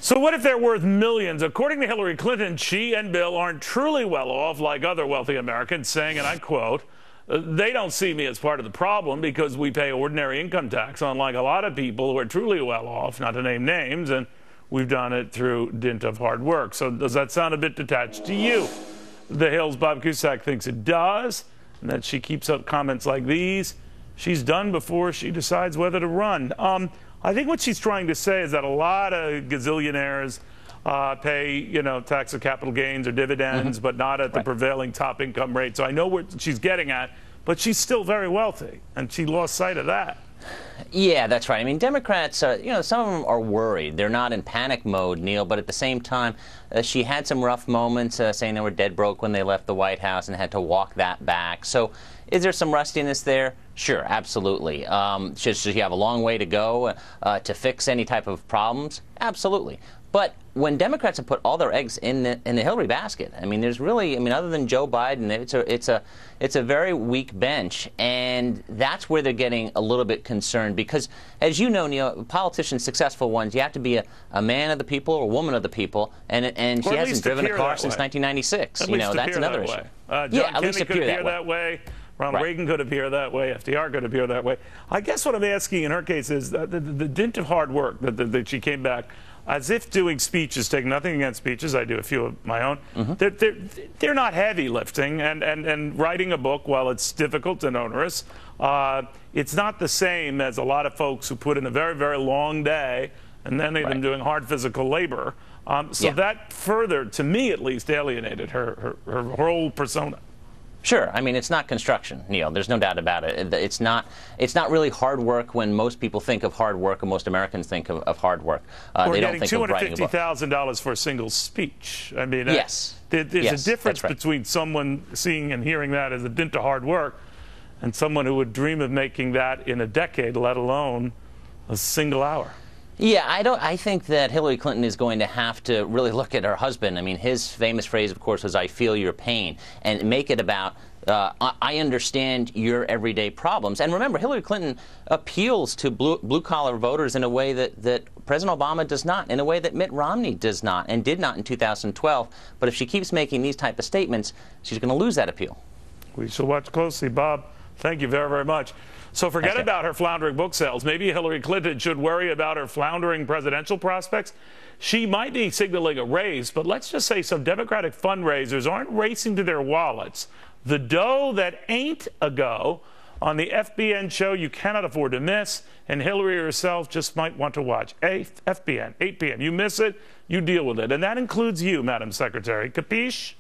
So what if they're worth millions? According to Hillary Clinton, she and Bill aren't truly well off like other wealthy Americans, saying, and I quote, "They don't see me as part of the problem because we pay ordinary income tax, unlike a lot of people who are truly well off, not to name names, and we've done it through dint of hard work." So does that sound a bit detached to you? The Hill's Bob Cusack thinks it does, and that she keeps up comments like these. She's done before she decides whether to run. I think what she's trying to say is that a lot of gazillionaires pay, tax of capital gains or dividends, but not at the prevailing top income rate. So I know what she's getting at, but she's still very wealthy, and she lost sight of that. Yeah, that's right. I mean, Democrats, some of them are worried. They're not in panic mode, Neil, but at the same time, she had some rough moments saying they were dead broke when they left the White House and had to walk that back. So is there some rustiness there? Sure, absolutely. Should she have a long way to go to fix any type of problems? Absolutely. But when Democrats have put all their eggs in the Hillary basket, I mean, there's really, other than Joe Biden, it's a very weak bench, and that's where they're getting a little bit concerned because, as you know, Neil, politicians, successful ones, you have to be a man of the people or a woman of the people, and she hasn't driven a car since 1996. That's another issue. John Kennedy could appear that way. Ronald Reagan could appear that way. FDR could appear that way. I guess what I'm asking in her case is the dint of hard work that she came back as if doing speeches, take nothing against speeches, I do a few of my own, they're not heavy lifting, and writing a book, while it's difficult and onerous, it's not the same as a lot of folks who put in a very, very long day and then they've been doing hard physical labor. That further, to me at least, alienated her whole persona. Sure. I mean, it's not construction, Neil. There's no doubt about it. It's not really hard work when most people think of hard work, or most Americans think of hard work. They don't think of writing a book. $250,000 for a single speech. I mean, there's a difference between someone seeing and hearing that as a dint of hard work and someone who would dream of making that in a decade, let alone a single hour. Yeah, I think that Hillary Clinton is going to have to really look at her husband. I mean, his famous phrase, of course, was, "I feel your pain," and make it about, I understand your everyday problems. And remember, Hillary Clinton appeals to blue-collar voters in a way that President Obama does not, in a way that Mitt Romney does not, and did not in 2012. But if she keeps making these type of statements, she's going to lose that appeal. We shall watch closely. Bob, thank you very, very much. So forget about her floundering book sales. Maybe Hillary Clinton should worry about her floundering presidential prospects. She might be signaling a raise, but let's just say some Democratic fundraisers aren't racing to their wallets. The dough that ain't a go on the FBN show you cannot afford to miss, and Hillary herself just might want to watch. FBN, 8 p.m. You miss it, you deal with it. And that includes you, Madam Secretary. Capiche?